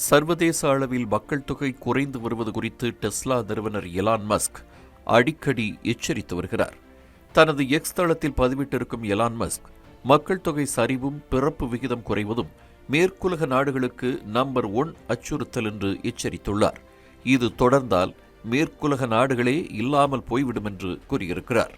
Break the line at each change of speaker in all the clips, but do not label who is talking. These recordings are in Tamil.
சர்வதேச அளவில் மக்கள் தொகை குறைந்து வருவது குறித்து டெஸ்லா நிறுவனர் எலான் மஸ்க் அடிக்கடி எச்சரித்து வருகிறார். தனது எக்ஸ் தளத்தில் பதிவிட்டிருக்கும் எலான் மஸ்க், மக்கள் தொகை சரிவும் பிறப்பு விகிதம் குறைவதும் மேற்குலக நாடுகளுக்கு நம்பர் 1 அச்சுறுத்தல் என்று எச்சரித்துள்ளார். இது தொடர்ந்தால் மேற்குலக நாடுகளே இல்லாமல் போய்விடும் என்று கூறியிருக்கிறார்.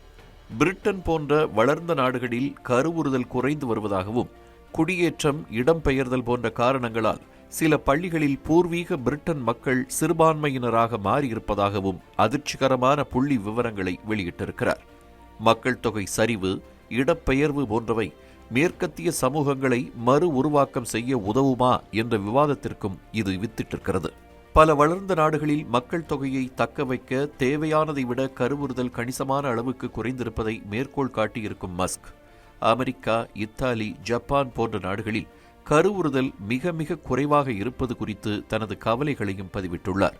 பிரிட்டன் போன்ற வளர்ந்த நாடுகளில் கருவுறுதல் குறைந்து வருவதாகவும், குடியேற்றம், இடம்பெயர்தல் போன்ற காரணங்களால் சில பள்ளிகளில் பூர்வீக பிரிட்டன் மக்கள் சிறுபான்மையினராக மாறியிருப்பதாகவும் அதிர்ச்சிகரமான புள்ளி விவரங்களை வெளியிட்டிருக்கிறார். மக்கள் தொகை சரிவு, இடப்பெயர்வு போன்றவை மேற்கத்திய சமூகங்களை மறு உருவாக்கம் செய்ய உதவுமா என்ற விவாதத்திற்கும் இது வித்திட்டிருக்கிறது. பல வளர்ந்த நாடுகளில் மக்கள் தொகையை தக்க வைக்க தேவையானதை விட கருவுறுதல் கணிசமான அளவுக்கு குறைந்திருப்பதை மேற்கோள் காட்டியிருக்கும் மஸ்க், அமெரிக்கா, இத்தாலி, ஜப்பான் போன்ற நாடுகளில் கருவுறுதல் மிக மிக குறைவாக இருப்பது குறித்து தனது கவலைகளையும் பதிவிட்டுள்ளார்.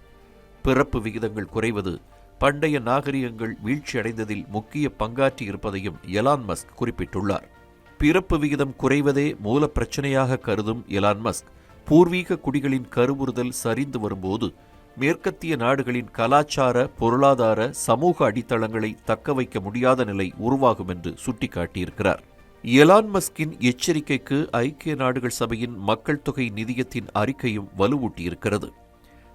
பிறப்பு விகிதங்கள் குறைவது பண்டைய நாகரிகங்கள் வீழ்ச்சியடைந்ததில் முக்கிய பங்காற்றி இருப்பதையும் எலான் மஸ்க் குறிப்பிட்டுள்ளார். பிறப்பு விகிதம் குறைவதே மூல பிரச்சனையாக கருதும் எலான் மஸ்க், பூர்வீக குடிகளின் கருவுறுதல் சரிந்து வரும்போது மேற்கத்திய நாடுகளின் கலாச்சார, பொருளாதார, சமூக அடித்தளங்களை தக்க வைக்க முடியாத நிலை உருவாகும் என்று சுட்டிக்காட்டியிருக்கிறார். எலான் மஸ்கின் எச்சரிக்கைக்கு ஐக்கிய நாடுகள் சபையின் மக்கள் தொகை நிதியத்தின் அறிக்கையும் வலுவூட்டியிருக்கிறது.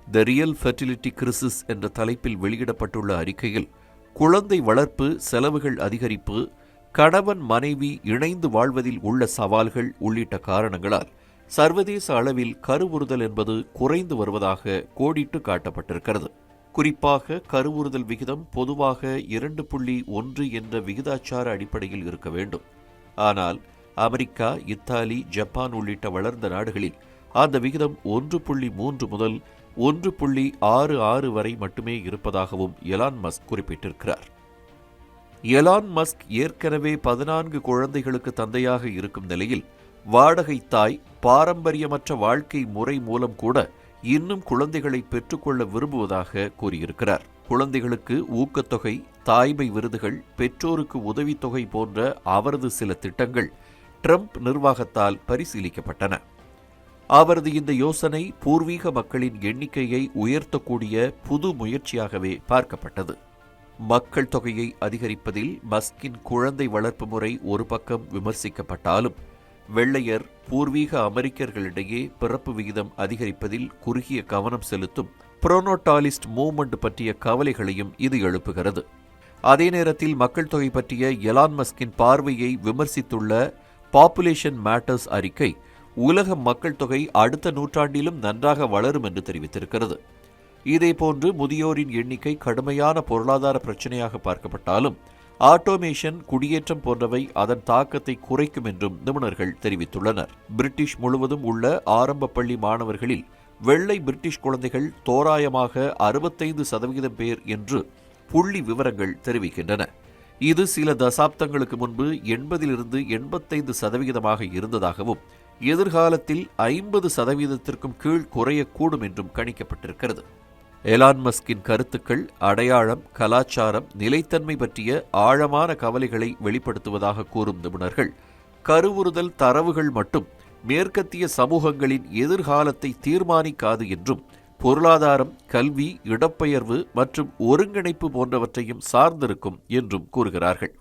த ரியல் ஃபெர்டிலிட்டி கிரிசிஸ் என்ற தலைப்பில் வெளியிடப்பட்டுள்ள அறிக்கையில், குழந்தை வளர்ப்பு செலவுகள் அதிகரிப்பு, கணவன் மனைவி இணைந்து வாழ்வதில் உள்ள சவால்கள் உள்ளிட்ட காரணங்களால் சர்வதேச அளவில் கருவுறுதல் என்பது குறைந்து வருவதாக கோடிட்டு காட்டப்பட்டிருக்கிறது. குறிப்பாக கருவுறுதல் விகிதம் பொதுவாக 2.1 என்ற விகிதாச்சார அடிப்படையில் இருக்க வேண்டும். ஆனால் அமெரிக்கா, இத்தாலி, ஜப்பான் உள்ளிட்ட வளர்ந்த நாடுகளில் அந்த விகிதம் 1.3 முதல் 1.66 வரை மட்டுமே இருப்பதாகவும் எலான் மஸ்க் குறிப்பிட்டிருக்கிறார். எலான் மஸ்க் ஏற்கனவே 14 குழந்தைகளுக்கு தந்தையாக இருக்கும் நிலையில், வாடகை தாய் பாரம்பரியமற்ற வாழ்க்கை முறை மூலம் கூட இன்னும் குழந்தைகளை பெற்றுக்கொள்ள விரும்புவதாக கூறியிருக்கிறார். குழந்தைகளுக்கு ஊக்கத்தொகை, தாய்மை விருதுகள், பெற்றோருக்கு உதவித்தொகை போன்ற அவரது சில திட்டங்கள் ட்ரம்ப் நிர்வாகத்தால் பரிசீலிக்கப்பட்டன. அவரது இந்த யோசனை பூர்வீக மக்களின் எண்ணிக்கையை உயர்த்தக்கூடிய புது முயற்சியாகவே பார்க்கப்பட்டது. மக்கள் தொகையை அதிகரிப்பதில் மஸ்கின் குழந்தை வளர்ப்பு முறை ஒரு பக்கம் விமர்சிக்கப்பட்டாலும், வெள்ளையர், பூர்வீக அமெரிக்கர்களிடையே பிறப்பு விகிதம் அதிகரிப்பதில் குறுகிய கவனம் செலுத்தும் புரோனோட்டாலிஸ்ட் மூவ்மெண்ட் பற்றிய கவலைகளையும் இது எழுப்புகிறது. அதே நேரத்தில் மக்கள் தொகை பற்றிய எலான் மஸ்கின் பார்வையை விமர்சித்துள்ள பாப்புலேஷன் மேட்டர்ஸ் அறிக்கை, உலக மக்கள் தொகை அடுத்த நூற்றாண்டிலும் நன்றாக வளரும் என்று தெரிவித்திருக்கிறது. இதேபோன்று முதியோரின் எண்ணிக்கை கடுமையான பொருளாதார பிரச்சனையாக பார்க்கப்பட்டாலும், ஆட்டோமேஷன், குடியேற்றம் போன்றவை அதன் தாக்கத்தை குறைக்கும் என்றும் நிபுணர்கள் தெரிவித்துள்ளனர். பிரிட்டிஷ் முழுவதும் உள்ள ஆரம்ப பள்ளி மாணவர்களில் வெள்ளை பிரிட்டிஷ் குழந்தைகள் தோராயமாக 65% பேர் என்று புள்ளி விவரங்கள் தெரிவிக்கின்றன. இது சில தசாப்தங்களுக்கு முன்பு 80 85% இருந்ததாகவும், எதிர்காலத்தில் 50% கீழ் குறையக்கூடும் என்றும் கணிக்கப்பட்டிருக்கிறது. எலான் மஸ்கின் கருத்துக்கள் அடையாளம், கலாச்சாரம், நிலைத்தன்மை பற்றிய ஆழமான கவலைகளை வெளிப்படுத்துவதாக கூறும் நிபுணர்கள், கருவுறுதல் தரவுகள் மட்டும் மேற்கத்திய சமூகங்களின் எதிர்காலத்தை தீர்மானிக்காது என்றும், பொருளாதாரம், கல்வி, இடப்பெயர்வு மற்றும் ஒருங்கிணைப்பு போன்றவற்றையும் சார்ந்திருக்கும் என்றும் கூறுகிறார்கள்.